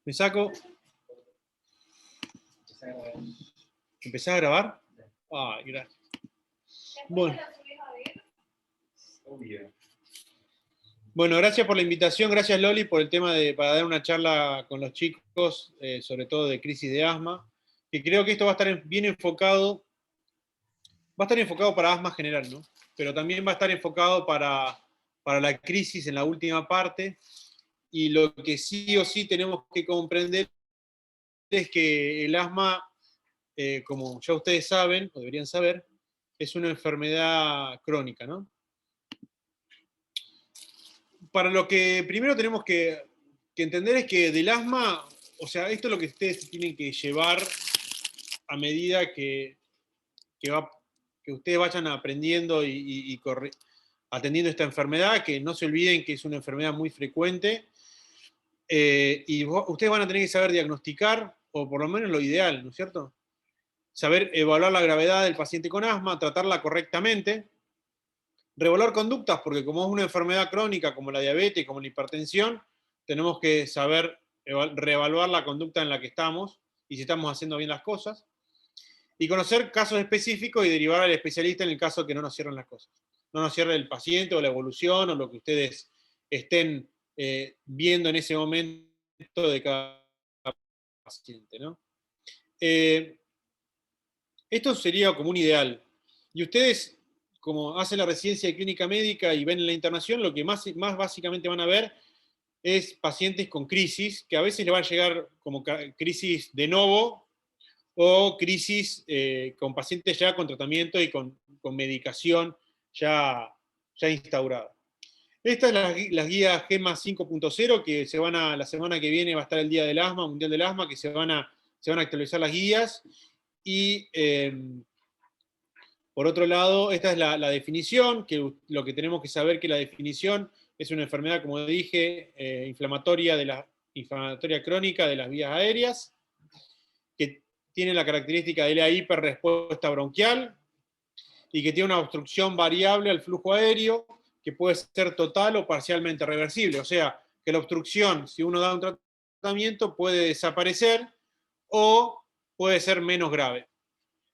Me saco. ¿Empezás a grabar? Ah, gracias. Bueno. Bueno, gracias por la invitación, gracias Loli por el tema para dar una charla con los chicos, sobre todo de crisis de asma, que creo que esto va a estar bien enfocado, va a estar enfocado para asma general, ¿no? Pero también va a estar enfocado para la crisis en la última parte, y lo que sí o sí tenemos que comprender es que el asma, como ya ustedes saben, o deberían saber, es una enfermedad crónica, ¿no? Para lo que primero tenemos que entender es que del asma, o sea, esto es lo que ustedes tienen que llevar a medida que ustedes vayan aprendiendo y atendiendo esta enfermedad, que no se olviden que es una enfermedad muy frecuente, y ustedes van a tener que saber diagnosticar, o por lo menos lo ideal, ¿no es cierto? Saber evaluar la gravedad del paciente con asma, tratarla correctamente, reevaluar conductas, porque como es una enfermedad crónica como la diabetes, como la hipertensión, tenemos que saber reevaluar la conducta en la que estamos y si estamos haciendo bien las cosas, y conocer casos específicos y derivar al especialista en el caso que no nos cierren las cosas. No nos cierre el paciente o la evolución o lo que ustedes estén viendo en ese momento de cada paciente, ¿no? Esto sería como un ideal. Y ustedes, como hacen la residencia de clínica médica y ven en la internación, lo que más básicamente van a ver es pacientes con crisis, que a veces le va a llegar como crisis de novo o crisis con pacientes ya con tratamiento y con medicación ya instaurada. Estas son las guías GEMA 5.0, que la semana que viene va a estar el Día del Asma, Mundial del Asma, que se van a actualizar las guías. Y por otro lado, esta es la definición, que lo que tenemos que saber que la definición es una enfermedad, como dije, inflamatoria crónica de las vías aéreas, que tiene la característica de la hiperrespuesta bronquial y que tiene una obstrucción variable al flujo aéreo, que puede ser total o parcialmente reversible. O sea, que la obstrucción, si uno da un tratamiento, puede desaparecer o puede ser menos grave.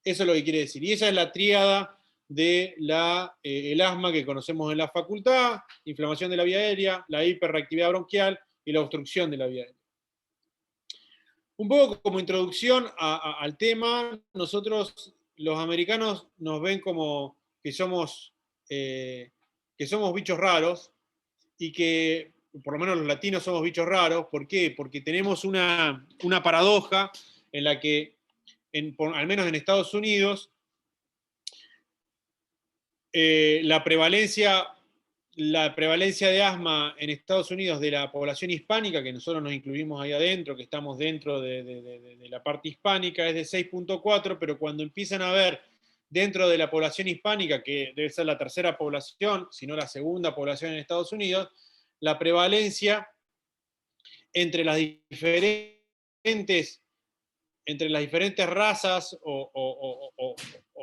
Eso es lo que quiere decir. Y esa es la tríada de el asma que conocemos en la facultad: inflamación de la vía aérea, la hiperreactividad bronquial y la obstrucción de la vía aérea. Un poco como introducción al tema, nosotros los americanos nos ven como que somos bichos raros, y que por lo menos los latinos somos bichos raros. ¿Por qué? Porque tenemos una paradoja en la que, al menos en Estados Unidos, la prevalencia de asma en Estados Unidos de la población hispánica, que nosotros nos incluimos ahí adentro, que estamos dentro de la parte hispánica, es de 6.4, pero cuando empiezan a ver dentro de la población hispánica, que debe ser la tercera población, si no la segunda población en Estados Unidos, la prevalencia entre las diferentes razas o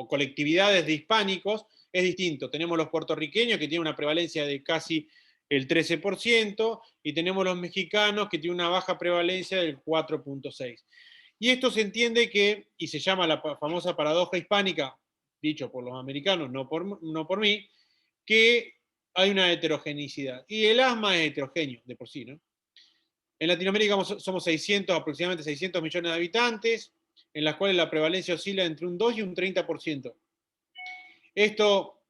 colectividades de hispánicos es distinto. Tenemos los puertorriqueños, que tienen una prevalencia de casi el 13%, y tenemos los mexicanos, que tienen una baja prevalencia del 4.6%. Y esto se entiende que, y se llama la famosa paradoja hispánica, dicho por los americanos, no por mí, que hay una heterogeneidad. Y el asma es heterogéneo de por sí, ¿no? En Latinoamérica somos aproximadamente 600 millones de habitantes, en las cuales la prevalencia oscila entre un 2 y un 30%. Esto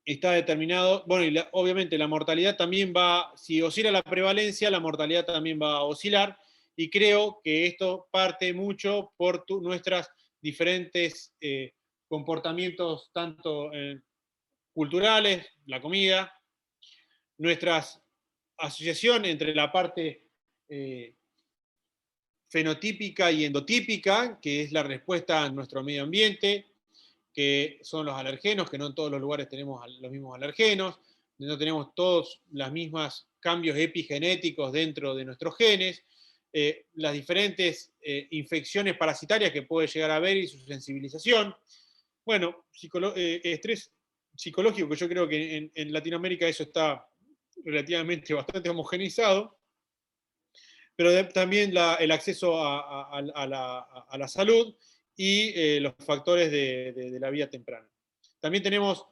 está determinado, bueno, y obviamente la mortalidad también si oscila la prevalencia, la mortalidad también va a oscilar, y creo que esto parte mucho por nuestras diferentes comportamientos, tanto culturales, la comida, nuestra asociación entre la parte fenotípica y endotípica, que es la respuesta a nuestro medio ambiente, que son los alergenos, que no en todos los lugares tenemos los mismos alergenos, no tenemos todos los mismos cambios epigenéticos dentro de nuestros genes, las diferentes infecciones parasitarias que puede llegar a haber y su sensibilización. Bueno, estrés psicológico, que yo creo que en Latinoamérica eso está relativamente bastante homogeneizado. pero también el acceso a la salud y los factores de la vida temprana. También tenemos,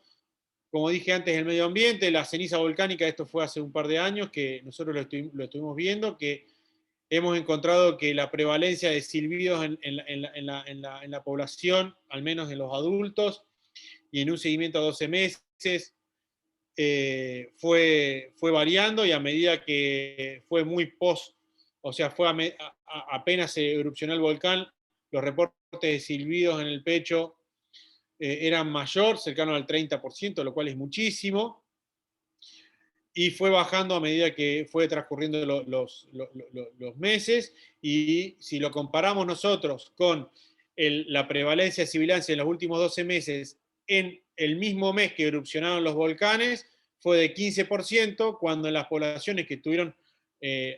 como dije antes, el medio ambiente, la ceniza volcánica. Esto fue hace un par de años que nosotros lo estuvimos viendo, que hemos encontrado que la prevalencia de silbidos en la población, al menos en los adultos, y en un seguimiento a 12 meses, fue variando, y a medida que fue muy o sea, fue apenas se erupcionó el volcán, los reportes de silbidos en el pecho eran mayor, cercano al 30%, lo cual es muchísimo, y fue bajando a medida que fue transcurriendo los meses, y si lo comparamos nosotros con la prevalencia de sibilancia en los últimos 12 meses, en el mismo mes que erupcionaron los volcanes, fue de 15%, cuando en las poblaciones que estuvieron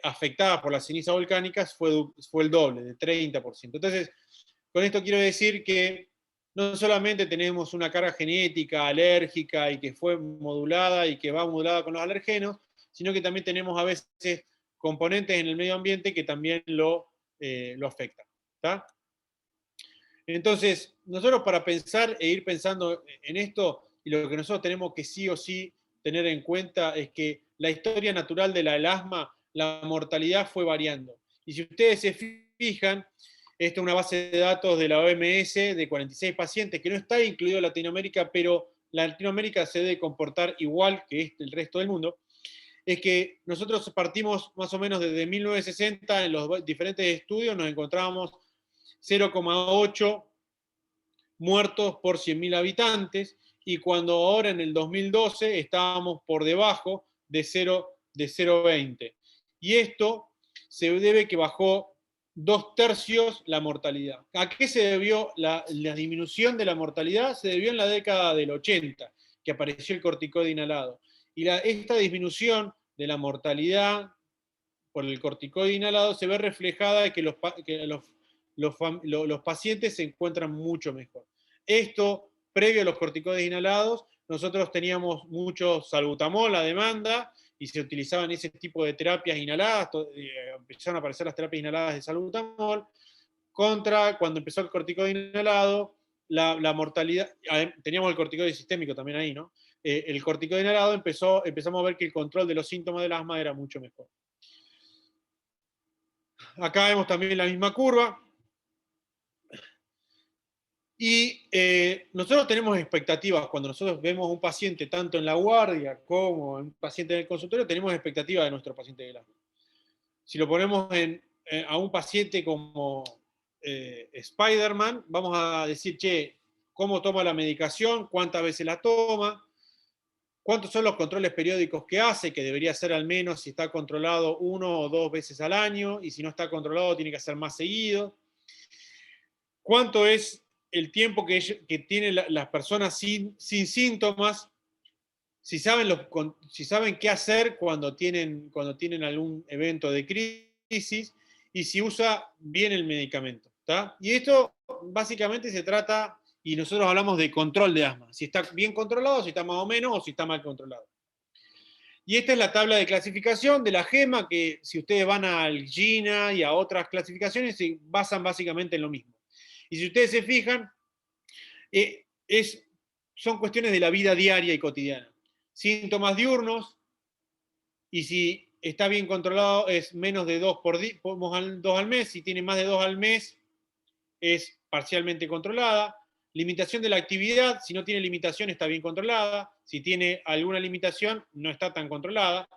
afectadas por las cenizas volcánicas fue el doble, de 30%. Entonces, con esto quiero decir que no solamente tenemos una carga genética, alérgica, y que fue modulada y que va modulada con los alergenos, sino que también tenemos a veces componentes en el medio ambiente que también lo afectan. ¿Tá? Entonces, nosotros, para pensar e ir pensando en esto, y lo que nosotros tenemos que sí o sí tener en cuenta es que la historia natural del asma, la mortalidad fue variando. Y si ustedes se fijan, esta es una base de datos de la OMS de 46 pacientes, que no está incluido en Latinoamérica, pero Latinoamérica se debe comportar igual que el resto del mundo. Es que nosotros partimos más o menos desde 1960, en los diferentes estudios nos encontrábamos 0,8 muertos por 100.000 habitantes, y cuando ahora en el 2012 estábamos por debajo de 0,20. Y esto se debe que bajó 2/3 la mortalidad. ¿A qué se debió la disminución de la mortalidad? Se debió en la década del 80, que apareció el corticoide inhalado. Y esta disminución de la mortalidad por el corticoide inhalado se ve reflejada en que los pacientes se encuentran mucho mejor. Esto, previo a los corticoides inhalados, nosotros teníamos mucho salbutamol a demanda, y se utilizaban ese tipo de terapias inhaladas, empezaron a aparecer las terapias inhaladas de salbutamol, cuando empezó el corticoide inhalado, la mortalidad, teníamos el corticoide sistémico también ahí, ¿no? El corticoide inhalado empezamos a ver que el control de los síntomas del asma era mucho mejor. Acá vemos también la misma curva. Y nosotros tenemos expectativas. Cuando nosotros vemos a un paciente, tanto en la guardia como un paciente en el consultorio, tenemos expectativas de nuestro paciente del asma. Si lo ponemos a un paciente como Spider-Man, vamos a decir, che, ¿cómo toma la medicación? ¿Cuántas veces la toma? ¿Cuántos son los controles periódicos que hace? Que debería ser al menos, si está controlado, 1 o 2 veces al año, y si no está controlado tiene que hacer más seguido. ¿Cuánto es el tiempo que tienen las personas sin síntomas? Si saben qué hacer cuando tienen algún evento de crisis, y si usa bien el medicamento. ¿Tá? Y esto básicamente se trata, y nosotros hablamos de control de asma, si está bien controlado, si está más o menos, o si está mal controlado. Y esta es la tabla de clasificación de la GEMA, que si ustedes van al GINA y a otras clasificaciones, se basan básicamente en lo mismo. Y si ustedes se fijan, son cuestiones de la vida diaria y cotidiana. Síntomas diurnos, y si está bien controlado es menos de 2 al mes. Si tiene más de 2 al mes, es parcialmente controlada. Limitación de la actividad, si no tiene limitación está bien controlada. Si tiene alguna limitación, no está tan controlada.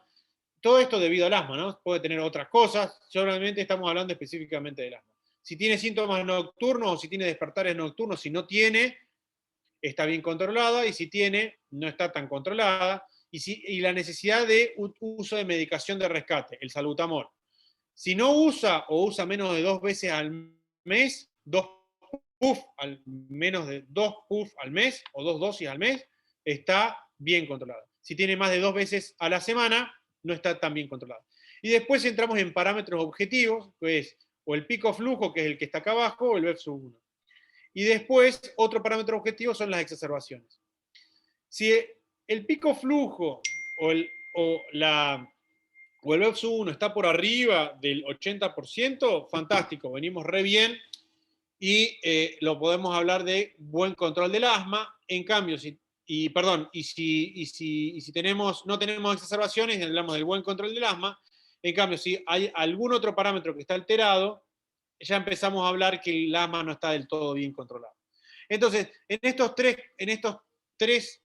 Todo esto debido al asma, ¿no? Puede tener otras cosas, solamente estamos hablando específicamente del asma. Si tiene síntomas nocturnos, o si tiene despertares nocturnos, si no tiene, está bien controlada, y si tiene, no está tan controlada. Y la necesidad de uso de medicación de rescate, el salbutamol. Si no usa, o usa menos de 2 veces al mes, menos de 2 puff al mes, o 2 dosis al mes, está bien controlada. Si tiene más de 2 veces a la semana, no está tan bien controlada. Y después entramos en parámetros objetivos, que es o el pico flujo, que es el que está acá abajo, o el BEF1. Y después, otro parámetro objetivo son las exacerbaciones. Si el pico flujo o o el BEPS-1 está por arriba del 80%, fantástico, venimos re bien y lo podemos hablar de buen control del asma. En cambio, si no tenemos exacerbaciones, hablamos del buen control del asma. En cambio, si hay algún otro parámetro que está alterado, ya empezamos a hablar que el asma no está del todo bien controlado. Entonces, en estos tres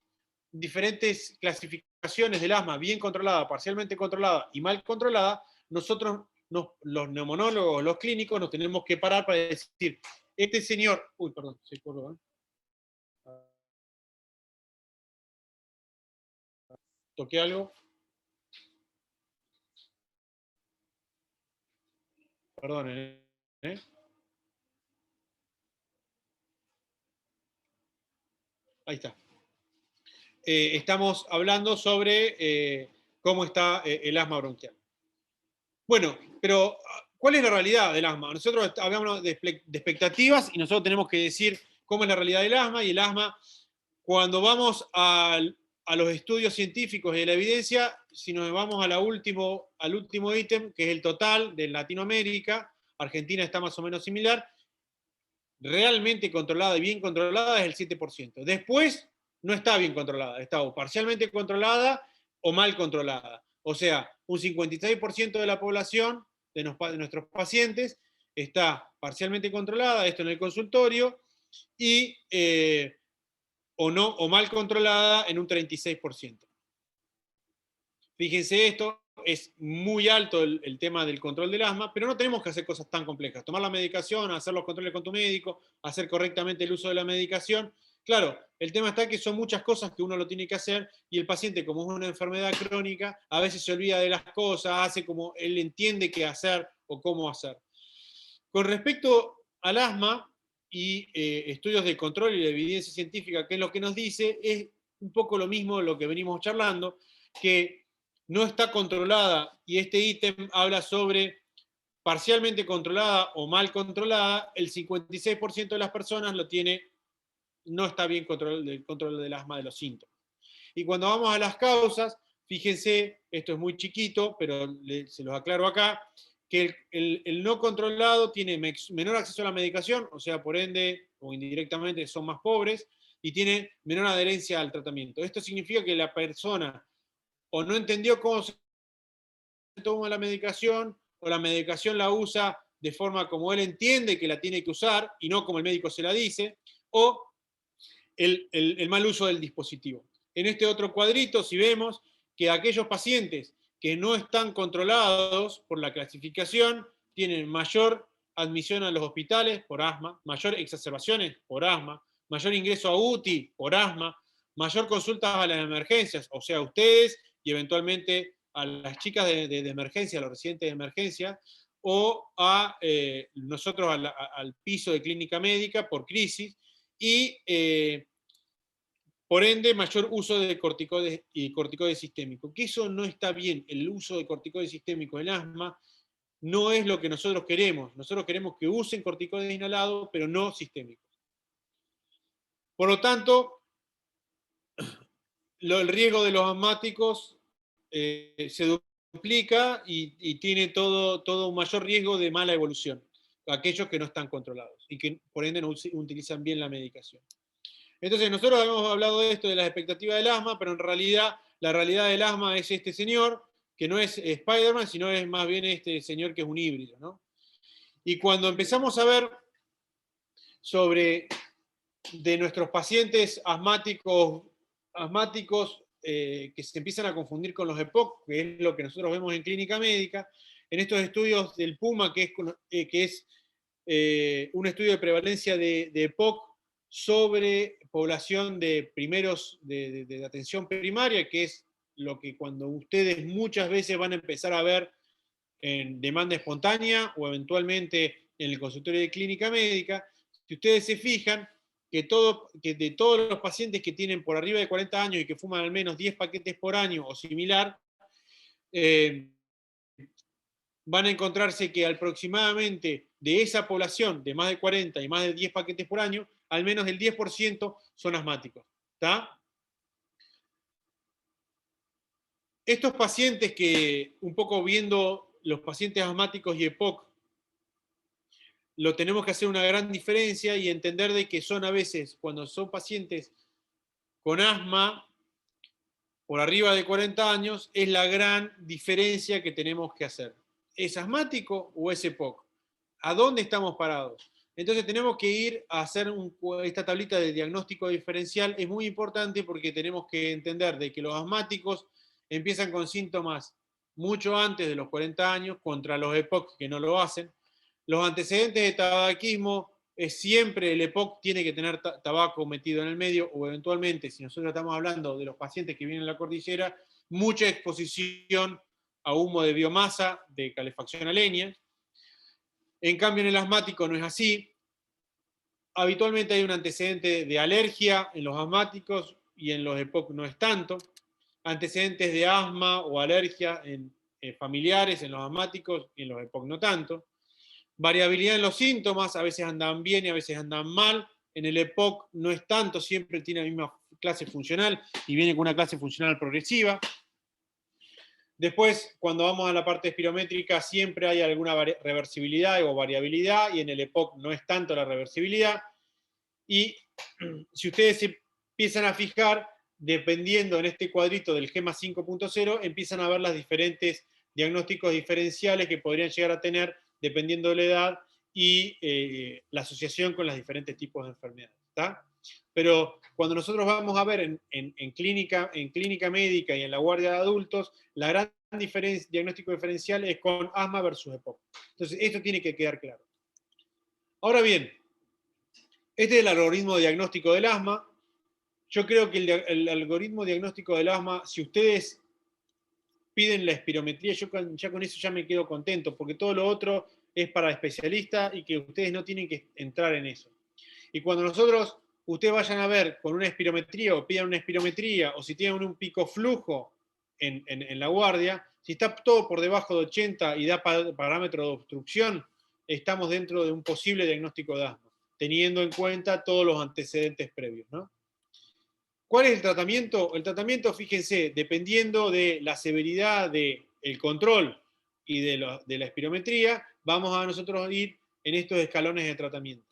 diferentes clasificaciones del asma, bien controlada, parcialmente controlada y mal controlada, nosotros, los neumonólogos, los clínicos, nos tenemos que parar para decir, este señor, uy, perdón, se cortó, ¿toqué algo? Perdonen, ¿eh? Ahí está. Estamos hablando sobre cómo está el asma bronquial. Bueno, pero ¿cuál es la realidad del asma? Nosotros hablamos de expectativas y nosotros tenemos que decir cómo es la realidad del asma, y el asma, cuando vamos a los estudios científicos y de la evidencia, si nos vamos al último ítem, que es el total de Latinoamérica, Argentina está más o menos similar, realmente controlada y bien controlada es el 7%. Después no está bien controlada, está o parcialmente controlada o mal controlada. O sea, un 56% de la población de nuestros pacientes está parcialmente controlada, esto en el consultorio, y o mal controlada en un 36%. Fíjense esto, es muy alto el tema del control del asma, pero no tenemos que hacer cosas tan complejas. Tomar la medicación, hacer los controles con tu médico, hacer correctamente el uso de la medicación. Claro, el tema está que son muchas cosas que uno lo tiene que hacer, y el paciente, como es una enfermedad crónica, a veces se olvida de las cosas, hace como él entiende qué hacer o cómo hacer. Con respecto al asma y estudios de control y de evidencia científica, ¿qué es lo que nos dice? Es un poco lo mismo de lo que venimos charlando, que no está controlada, y este ítem habla sobre parcialmente controlada o mal controlada. El 56% de las personas no está bien el control del asma, de los síntomas. Y cuando vamos a las causas, fíjense, esto es muy chiquito, pero se los aclaro acá, que el no controlado tiene menor acceso a la medicación, o sea, por ende, o indirectamente, son más pobres, y tiene menor adherencia al tratamiento. Esto significa que la persona o no entendió cómo se toma la medicación, o la medicación la usa de forma como él entiende que la tiene que usar y no como el médico se la dice, o el mal uso del dispositivo. En este otro cuadrito, si vemos que aquellos pacientes que no están controlados por la clasificación tienen mayor admisión a los hospitales por asma, mayor exacerbaciones por asma, mayor ingreso a UTI por asma, mayor consultas a las emergencias, o sea, ustedes y eventualmente a las chicas de emergencia, a los residentes de emergencia, o a nosotros al piso de clínica médica por crisis, y por ende mayor uso de corticoides y corticoides sistémicos. Que eso no está bien, el uso de corticoides sistémicos en asma no es lo que nosotros queremos. Nosotros queremos que usen corticoides inhalados, pero no sistémicos. Por lo tanto, el riesgo de los asmáticos se duplica y tiene todo un mayor riesgo de mala evolución, aquellos que no están controlados y que por ende no utilizan bien la medicación. Entonces, nosotros habíamos hablado de esto, de las expectativas del asma, pero en realidad, la realidad del asma es este señor, que no es Spider-Man, sino es más bien este señor que es un híbrido, ¿no? Y cuando empezamos a ver sobre de nuestros pacientes asmáticos que se empiezan a confundir con los EPOC, que es lo que nosotros vemos en clínica médica, en estos estudios del PUMA, que es un estudio de prevalencia de EPOC sobre población de primeros de atención primaria, que es lo que cuando ustedes muchas veces van a empezar a ver en demanda espontánea o eventualmente en el consultorio de clínica médica. Si ustedes se fijan que de todos los pacientes que tienen por arriba de 40 años y que fuman al menos 10 paquetes por año o similar, van a encontrarse que aproximadamente de esa población de más de 40 y más de 10 paquetes por año, al menos el 10% son asmáticos. ¿Está? Estos pacientes que, un poco viendo los pacientes asmáticos y EPOC, lo tenemos que hacer una gran diferencia y entender de que son a veces, cuando son pacientes con asma por arriba de 40 años, es la gran diferencia que tenemos que hacer. ¿Es asmático o es EPOC? ¿A dónde estamos parados? Entonces tenemos que ir a hacer esta tablita de diagnóstico diferencial. Es muy importante porque tenemos que entender de que los asmáticos empiezan con síntomas mucho antes de los 40 años contra los EPOC que no lo hacen. Los antecedentes de tabaquismo es siempre el EPOC tiene que tener tabaco metido en el medio, o eventualmente, si nosotros estamos hablando de los pacientes que vienen a la cordillera, mucha exposición a humo de biomasa, de calefacción a leña. En cambio, en el asmático no es así. Habitualmente hay un antecedente de alergia en los asmáticos y en los EPOC no es tanto. Antecedentes de asma o alergia en familiares en los asmáticos y en los EPOC no tanto. Variabilidad en los síntomas, a veces andan bien y a veces andan mal. En el EPOC no es tanto, siempre tiene la misma clase funcional y viene con una clase funcional progresiva. Después, cuando vamos a la parte espirométrica, siempre hay alguna reversibilidad o variabilidad, y en el EPOC no es tanto la reversibilidad. Y si ustedes se empiezan a fijar, dependiendo en este cuadrito del GEMA 5.0, empiezan a ver los diferentes diagnósticos diferenciales que podrían llegar a tener dependiendo de la edad y la asociación con los diferentes tipos de enfermedades. ¿Está? Pero cuando nosotros vamos a ver en clínica médica y en la guardia de adultos, la gran diagnóstico diferencial es con asma versus EPOC. Entonces, esto tiene que quedar claro. Ahora bien, este es el algoritmo de diagnóstico del asma. Yo creo que el algoritmo diagnóstico del asma, si ustedes piden la espirometría, yo ya con eso ya me quedo contento, porque todo lo otro es para especialistas y que ustedes no tienen que entrar en eso. Y cuando ustedes vayan a ver con una espirometría o pidan una espirometría, o si tienen un pico flujo en la guardia, si está todo por debajo de 80 y da parámetro de obstrucción, estamos dentro de un posible diagnóstico de asma, teniendo en cuenta todos los antecedentes previos, ¿no? ¿Cuál es el tratamiento? El tratamiento, fíjense, dependiendo de la severidad del control y de la espirometría, vamos a nosotros ir en estos escalones de tratamiento.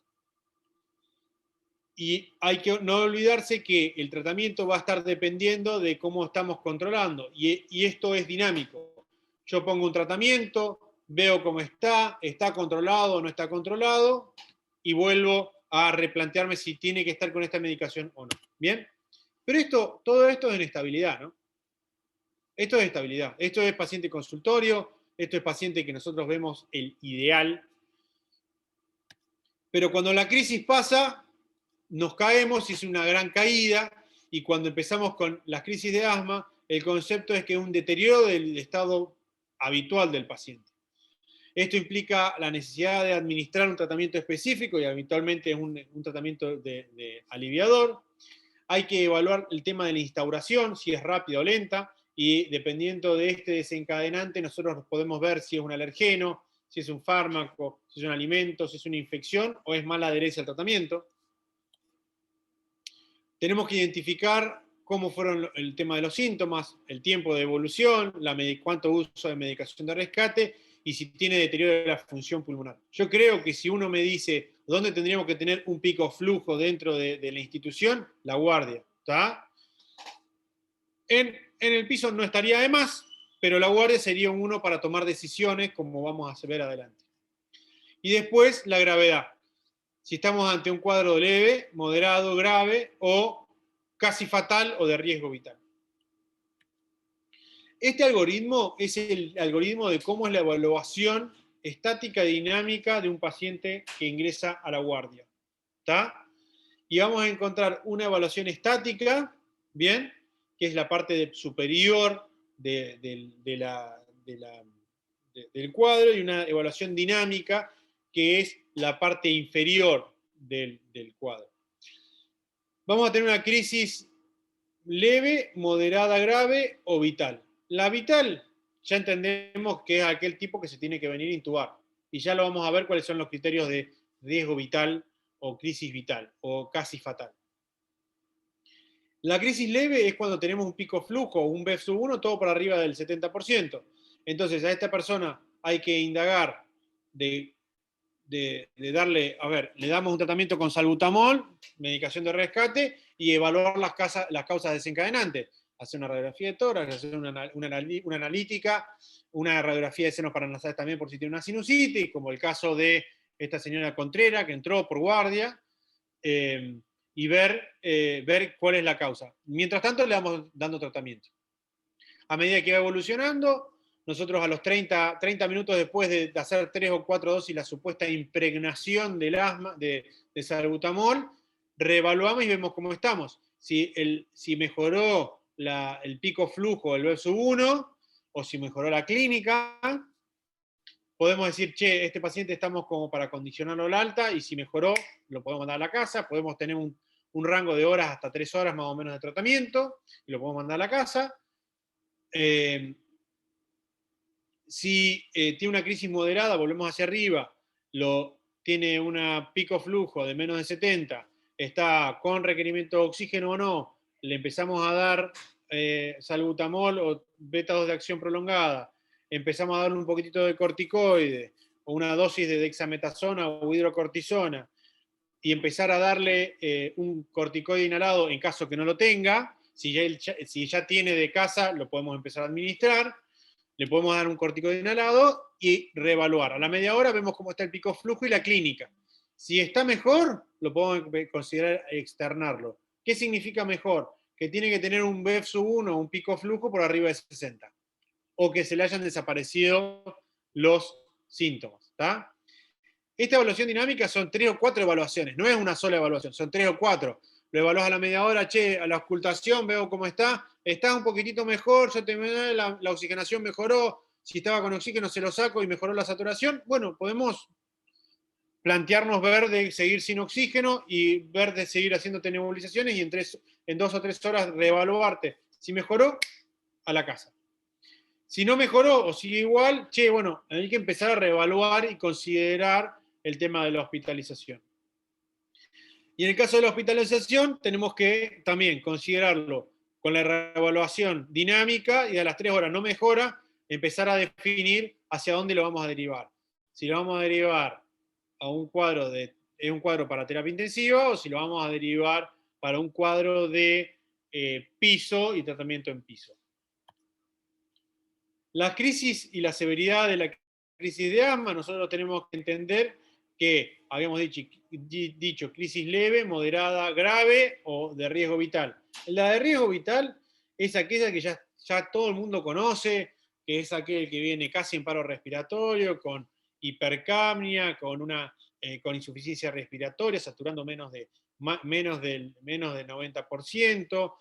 Y hay que no olvidarse que el tratamiento va a estar dependiendo de cómo estamos controlando. Y esto es dinámico. Yo pongo un tratamiento, veo cómo está controlado o no está controlado, y vuelvo a replantearme si tiene que estar con esta medicación o no. ¿Bien? Pero todo esto es en estabilidad, ¿no? Esto es estabilidad. Esto es paciente consultorio, esto es paciente que nosotros vemos el ideal. Pero cuando la crisis pasa, nos caemos y es una gran caída, y cuando empezamos con las crisis de asma, el concepto es que es un deterioro del estado habitual del paciente. Esto implica la necesidad de administrar un tratamiento específico, y habitualmente es un tratamiento de aliviador. Hay que evaluar el tema de la instauración, si es rápida o lenta, y dependiendo de este desencadenante, nosotros podemos ver si es un alergeno, si es un fármaco, si es un alimento, si es una infección o es mala adherencia al tratamiento. Tenemos que identificar cómo fueron el tema de los síntomas, el tiempo de evolución, cuánto uso de medicación de rescate y si tiene deterioro de la función pulmonar. Yo creo que si uno me dice dónde tendríamos que tener un pico flujo dentro de la institución, la guardia. ¿Está? En el piso no estaría de más, pero la guardia sería uno para tomar decisiones, como vamos a ver adelante. Y después la gravedad. Si estamos ante un cuadro leve, moderado, grave o casi fatal o de riesgo vital. Este algoritmo es el algoritmo de cómo es la evaluación estática y dinámica de un paciente que ingresa a la guardia. ¿Está? Y vamos a encontrar una evaluación estática, ¿bien? Que es la parte superior del cuadro, y una evaluación dinámica, que es la parte inferior del cuadro. Vamos a tener una crisis leve, moderada, grave o vital. La vital ya entendemos que es aquel tipo que se tiene que venir a intubar. Y ya lo vamos a ver cuáles son los criterios de riesgo vital o crisis vital o casi fatal. La crisis leve es cuando tenemos un pico flujo o un BEF1 todo por arriba del 70%. Entonces a esta persona hay que indagar de darle, a ver, le damos un tratamiento con salbutamol, medicación de rescate, y evaluar las causas desencadenantes. Hacer una radiografía de tórax, hacer una analítica, una radiografía de senos paranasales también por si tiene una sinusitis, como el caso de esta señora Contreras que entró por guardia, y ver cuál es la causa. Mientras tanto le vamos dando tratamiento. A medida que va evolucionando, nosotros a los 30 minutos después de hacer 3 o 4 dosis la supuesta impregnación del asma, de salbutamol, reevaluamos y vemos cómo estamos. Si mejoró el pico flujo del BEF1 o si mejoró la clínica, podemos decir, che, este paciente estamos como para condicionarlo al alta, y si mejoró, lo podemos mandar a la casa. Podemos tener un rango de horas, hasta 3 horas más o menos de tratamiento, y lo podemos mandar a la casa. Si tiene una crisis moderada, volvemos hacia arriba, tiene un pico flujo de menos de 70, está con requerimiento de oxígeno o no, le empezamos a dar salbutamol o beta-2 de acción prolongada, empezamos a darle un poquitito de corticoide, o una dosis de dexametasona o hidrocortisona, y empezar a darle un corticoide inhalado en caso que no lo tenga. Si ya tiene de casa, lo podemos empezar a administrar. Le podemos dar un corticoide inhalado y reevaluar. A la media hora vemos cómo está el pico flujo y la clínica. Si está mejor, lo podemos considerar externarlo. ¿Qué significa mejor? Que tiene que tener un BEF1 o un pico flujo por arriba de 60. O que se le hayan desaparecido los síntomas. ¿Está? Esta evaluación dinámica son 3 o 4 evaluaciones, no es una sola evaluación, son 3 o 4. Lo evaluás a la media hora, che, a la auscultación, veo cómo está un poquitito mejor, la oxigenación mejoró, si estaba con oxígeno se lo saco y mejoró la saturación. Bueno, podemos plantearnos ver de seguir sin oxígeno y ver de seguir haciéndote nebulizaciones, y en 2 o 3 horas reevaluarte. Si mejoró, a la casa. Si no mejoró o sigue igual, che, bueno, hay que empezar a reevaluar y considerar el tema de la hospitalización. Y en el caso de la hospitalización, tenemos que también considerarlo con la reevaluación dinámica, y a las 3 horas no mejora, empezar a definir hacia dónde lo vamos a derivar. Si lo vamos a derivar a un cuadro para terapia intensiva, o si lo vamos a derivar para un cuadro de piso y tratamiento en piso. La crisis y la severidad de la crisis de asma, nosotros tenemos que entender que habíamos dicho crisis leve, moderada, grave o de riesgo vital. La de riesgo vital es aquella que ya todo el mundo conoce, que es aquel que viene casi en paro respiratorio, con hipercapnia, con insuficiencia respiratoria, saturando menos del 90%,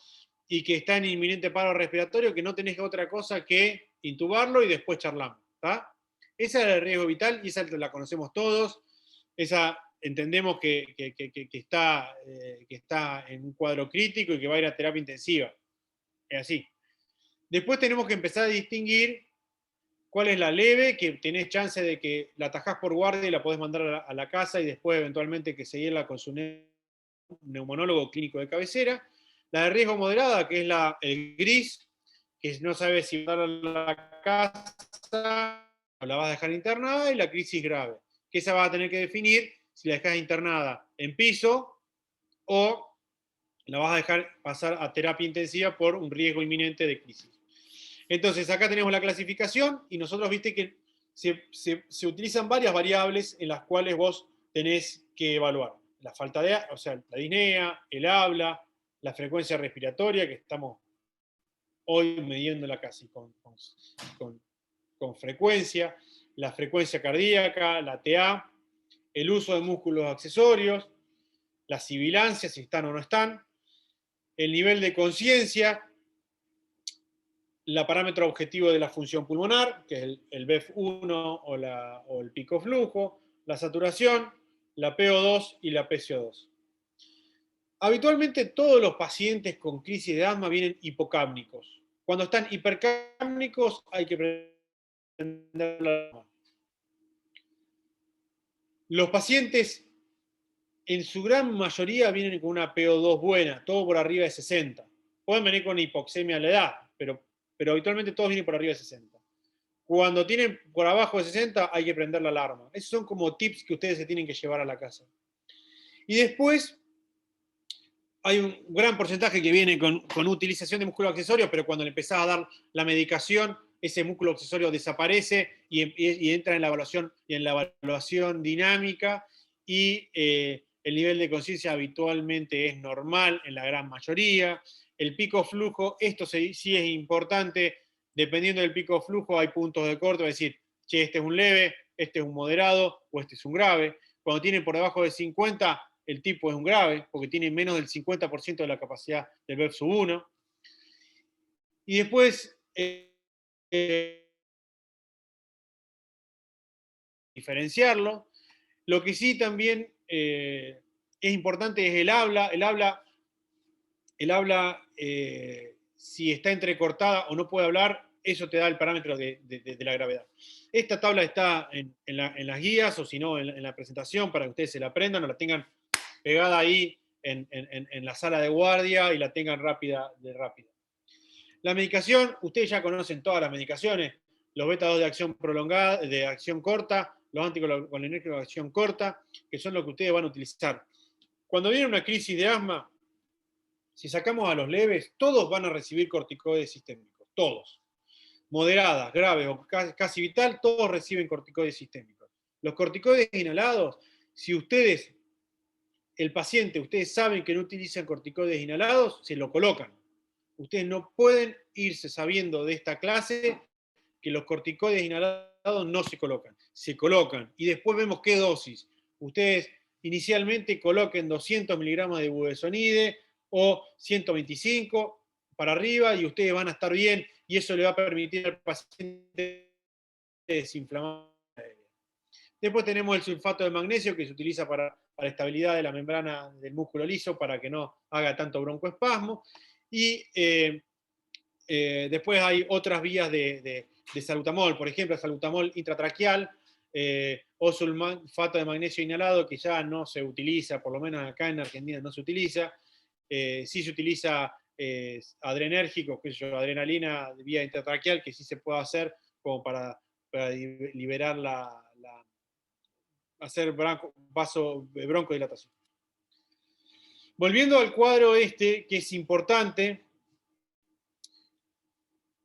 y que está en inminente paro respiratorio, que no tenés otra cosa que intubarlo y después charlamos. ¿Tá? Esa es el riesgo vital, y esa la conocemos todos. Esa entendemos que está en un cuadro crítico y que va a ir a terapia intensiva. Es así. Después tenemos que empezar a distinguir cuál es la leve, que tenés chance de que la atajás por guardia y la podés mandar a la casa, y después eventualmente que seguirla con su neumonólogo clínico de cabecera. La de riesgo moderada, que es el gris, que no sabe si va a dar a la casa o la vas a dejar internada, y la crisis grave, que esa va a tener que definir si la dejas internada en piso o la vas a dejar pasar a terapia intensiva por un riesgo inminente de crisis. Entonces, acá tenemos la clasificación, y nosotros viste que se utilizan varias variables en las cuales vos tenés que evaluar. La falta de, o sea, la disnea, el habla, la frecuencia respiratoria, que estamos hoy midiéndola casi con frecuencia, la frecuencia cardíaca, la TA, el uso de músculos accesorios, las sibilancias, si están o no están, el nivel de conciencia, la parámetro objetivo de la función pulmonar, que es el BEF1 o el pico flujo, la saturación, la PO2 y la PCO2. Habitualmente todos los pacientes con crisis de asma vienen hipocápnicos. Cuando están hipercápnicos hay que prender la alarma. Los pacientes en su gran mayoría vienen con una PO2 buena, todo por arriba de 60. Pueden venir con hipoxemia a la edad, pero habitualmente todos vienen por arriba de 60. Cuando tienen por abajo de 60 hay que prender la alarma. Esos son como tips que ustedes se tienen que llevar a la casa. Y después hay un gran porcentaje que viene con utilización de músculo accesorio, pero cuando le empezás a dar la medicación, ese músculo accesorio desaparece y entra en la evaluación dinámica y el nivel de conciencia habitualmente es normal en la gran mayoría. El pico flujo, esto sí es importante, dependiendo del pico flujo hay puntos de corte, es decir, che, este es un leve, este es un moderado o este es un grave. Cuando tienen por debajo de 50, el tipo es un grave, porque tiene menos del 50% de la capacidad del VEP-1. Y después, diferenciarlo. Lo que sí también es importante es el habla. El habla si está entrecortada o no puede hablar, eso te da el parámetro de la gravedad. Esta tabla está en las guías, o si no, en la presentación, para que ustedes se la aprendan o la tengan pegada ahí en la sala de guardia y la tengan rápida. La medicación, ustedes ya conocen todas las medicaciones, los beta-2 de acción prolongada, de acción corta, los anticolinérgicos de acción corta, que son los que ustedes van a utilizar. Cuando viene una crisis de asma, si sacamos a los leves, todos van a recibir corticoides sistémicos, todos. Moderadas, graves o casi vital, todos reciben corticoides sistémicos. Los corticoides inhalados, si ustedes, el paciente, ustedes saben que no utilizan corticoides inhalados, se lo colocan. Ustedes no pueden irse sabiendo de esta clase que los corticoides inhalados no se colocan. Se colocan y después vemos qué dosis. Ustedes inicialmente coloquen 200 miligramos de budesonide o 125 para arriba y ustedes van a estar bien y eso le va a permitir al paciente desinflamar. Después tenemos el sulfato de magnesio que se utiliza para estabilidad de la membrana del músculo liso para que no haga tanto broncoespasmo. Y después hay otras vías de salbutamol, por ejemplo, salbutamol intratraqueal o sulfato de magnesio inhalado, que ya no se utiliza, por lo menos acá en Argentina no se utiliza. Sí se utiliza adrenérgicos, que es adrenalina de vía intratraqueal, que sí se puede hacer como para liberar hacer broncodilatación. Volviendo al cuadro que es importante,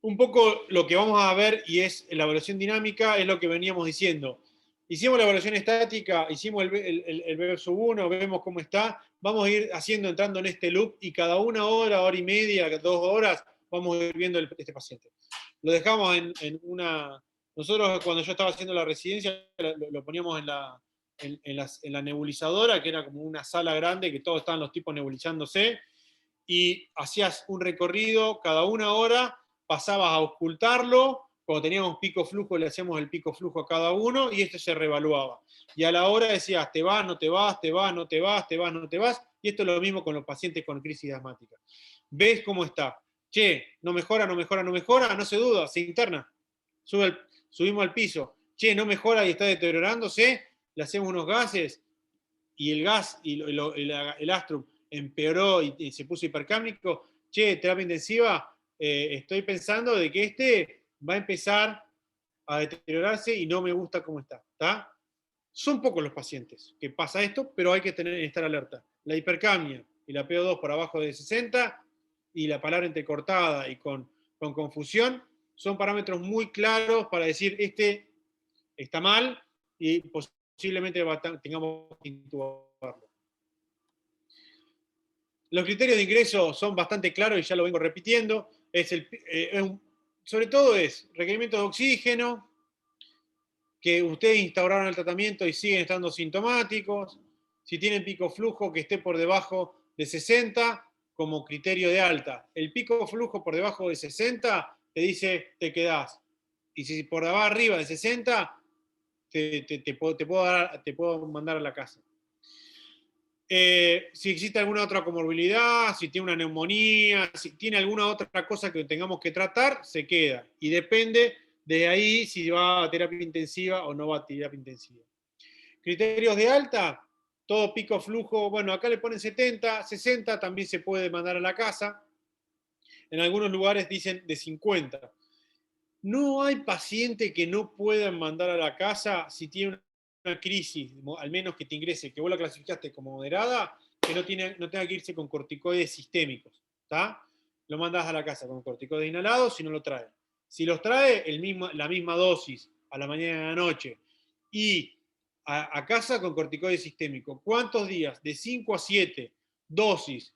un poco lo que vamos a ver, y es la evaluación dinámica, es lo que veníamos diciendo. Hicimos la evaluación estática, hicimos el B/1, vemos cómo está, vamos a ir entrando en este loop, y cada una hora, hora y media, 2 horas, vamos a ir viendo este paciente. Lo dejamos en una... Nosotros, cuando yo estaba haciendo la residencia, lo poníamos en la nebulizadora, que era como una sala grande, que todos estaban los tipos nebulizándose, y hacías un recorrido cada una hora, pasabas a ocultarlo, cuando teníamos pico flujo le hacíamos el pico flujo a cada uno y esto se reevaluaba. Y a la hora decías, te vas, no te vas, te vas, no te vas, te vas, no te vas, y esto es lo mismo con los pacientes con crisis asmática. Ves cómo está. Che, no mejora, no mejora, no mejora, no se duda, se interna. Subimos al piso. Che, no mejora y está deteriorándose, le hacemos unos gases y el gas y el Astrum empeoró y se puso hipercámnico. Che, terapia intensiva, estoy pensando de que este va a empezar a deteriorarse y no me gusta cómo está. ¿Tá? Son pocos los pacientes que pasa esto, pero hay que estar alerta. La hipercamia y la PO2 por abajo de 60 y la palabra entrecortada y con confusión son parámetros muy claros para decir este está mal y posiblemente tengamos que intubarlo. Los criterios de ingreso son bastante claros y ya lo vengo repitiendo. Sobre todo es requerimiento de oxígeno, que ustedes instauraron el tratamiento y siguen estando sintomáticos, si tienen pico flujo que esté por debajo de 60 como criterio de alta. El pico flujo por debajo de 60 te dice te quedás. Y si por abajo arriba de 60 te puedo mandar a la casa. Si existe alguna otra comorbilidad, si tiene una neumonía, si tiene alguna otra cosa que tengamos que tratar, se queda. Y depende de ahí si va a terapia intensiva o no va a terapia intensiva. Criterios de alta, todo pico flujo, bueno, acá le ponen 70, 60, también se puede mandar a la casa. en algunos lugares dicen de 50. No hay paciente que no puedan mandar a la casa si tiene una crisis, al menos que te ingrese, que vos la clasificaste como moderada, que no tenga que irse con corticoides sistémicos. ¿Está? Lo mandás a la casa con corticoides inhalados si no lo trae. Si los trae, la misma dosis a la mañana y a la noche. Y a casa con corticoides sistémicos. ¿Cuántos días? De 5 a 7 dosis.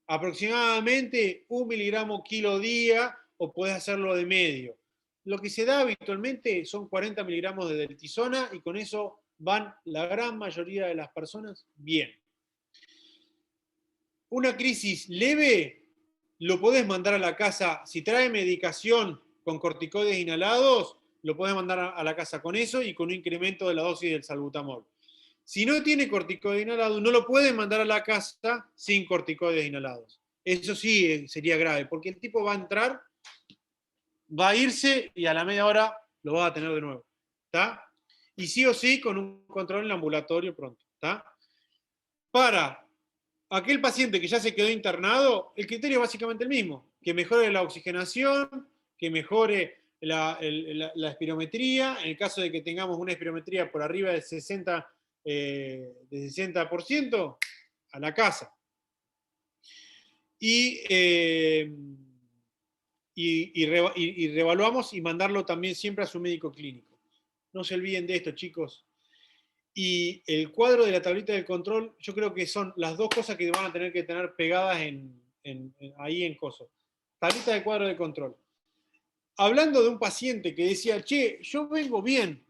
Aproximadamente 1 miligramo kilo día, o podés hacerlo de medio. Lo que se da habitualmente son 40 miligramos de deltisona y con eso van la gran mayoría de las personas bien. Una crisis leve lo podés mandar a la casa, si trae medicación con corticoides inhalados, lo podés mandar a la casa con eso y con un incremento de la dosis del salbutamol. Si no tiene corticoide inhalado, no lo pueden mandar a la casa sin corticoides inhalados. Eso sí sería grave, porque el tipo va a entrar, va a irse y a la media hora lo va a tener de nuevo. ¿Está? Y sí o sí con un control en el ambulatorio pronto. ¿Está? Para aquel paciente que ya se quedó internado, el criterio es básicamente el mismo, que mejore la oxigenación, que mejore la espirometría, en el caso de que tengamos una espirometría por arriba del 60%, a la casa. Y reevaluamos y mandarlo también siempre a su médico clínico. No se olviden de esto, chicos. Y el cuadro de la tablita del control, yo creo que son las dos cosas que van a tener que tener pegadas ahí en coso. Tablita de cuadro de control. Hablando de un paciente que decía, che, yo vengo bien,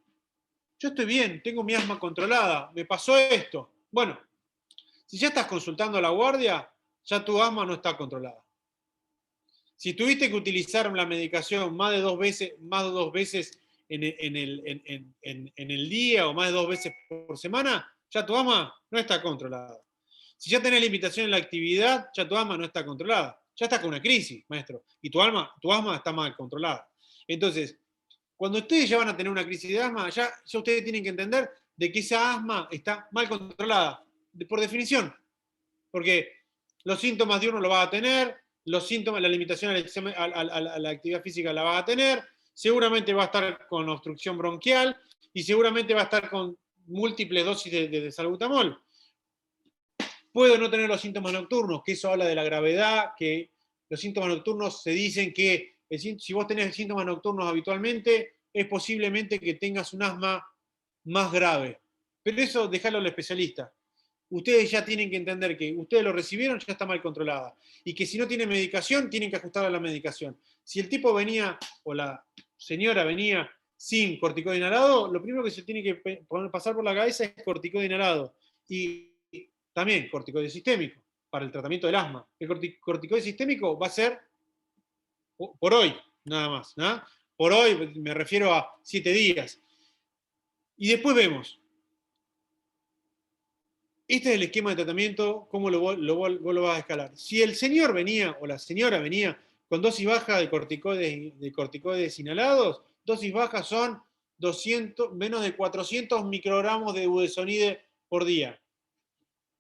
yo estoy bien, tengo mi asma controlada, me pasó esto. Bueno, si ya estás consultando a la guardia, ya tu asma no está controlada. Si tuviste que utilizar la medicación más de dos veces en el día o más de 2 veces por semana, ya tu asma no está controlada. Si ya tenés limitación en la actividad, ya tu asma no está controlada. Ya está con una crisis, maestro, y tu asma está mal controlada. Entonces, cuando ustedes ya van a tener una crisis de asma, ya ustedes tienen que entender de que esa asma está mal controlada, por definición. Porque los síntomas de uno lo va a tener, los síntomas, la limitación a la actividad física la va a tener, seguramente va a estar con obstrucción bronquial y seguramente va a estar con múltiples dosis de salbutamol. Puedo no tener los síntomas nocturnos, que eso habla de la gravedad, que los síntomas nocturnos se dicen que si vos tenés síntomas nocturnos habitualmente, es posiblemente que tengas un asma más grave. Pero eso dejalo al especialista. Ustedes ya tienen que entender que ustedes lo recibieron, ya está mal controlada. Y que si no tiene medicación, tienen que ajustar a la medicación. Si el tipo venía, o la señora venía sin corticoide inhalado, lo primero que se tiene que pasar por la cabeza es corticoide inhalado. Y también corticoide sistémico, para el tratamiento del asma. El corticoide sistémico va a ser por hoy, nada más. ¿no? Por hoy me refiero a 7 días. Y después vemos. Este es el esquema de tratamiento, cómo vos lo vas a escalar. Si el señor venía o la señora venía con dosis baja de corticoides inhalados, dosis bajas son menos de 400 microgramos de budesonide por día.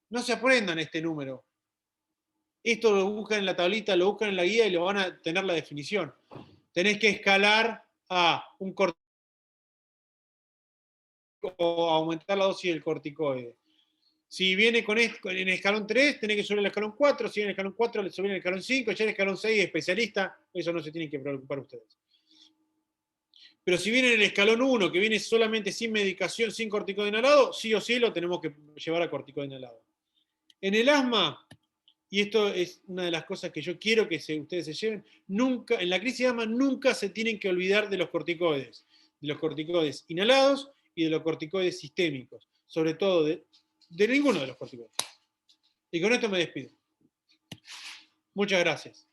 No se aprendan este número. Esto lo buscan en la tablita, lo buscan en la guía y lo van a tener la definición. Tenés que escalar a un corticoide o aumentar la dosis del corticoide. Si viene en escalón 3, tenés que subir al escalón 4. Si viene en el escalón 4, le subir al escalón 5. Ya en el escalón 6, especialista. Eso no se tienen que preocupar ustedes. Pero si viene en el escalón 1, que viene solamente sin medicación, sin corticoide inhalado, sí o sí lo tenemos que llevar a corticoide inhalado. En el asma, y esto es una de las cosas que yo quiero que ustedes se lleven, en la crisis de asma nunca se tienen que olvidar de los corticoides inhalados y de los corticoides sistémicos, sobre todo de ninguno de los corticoides. Y con esto me despido. Muchas gracias.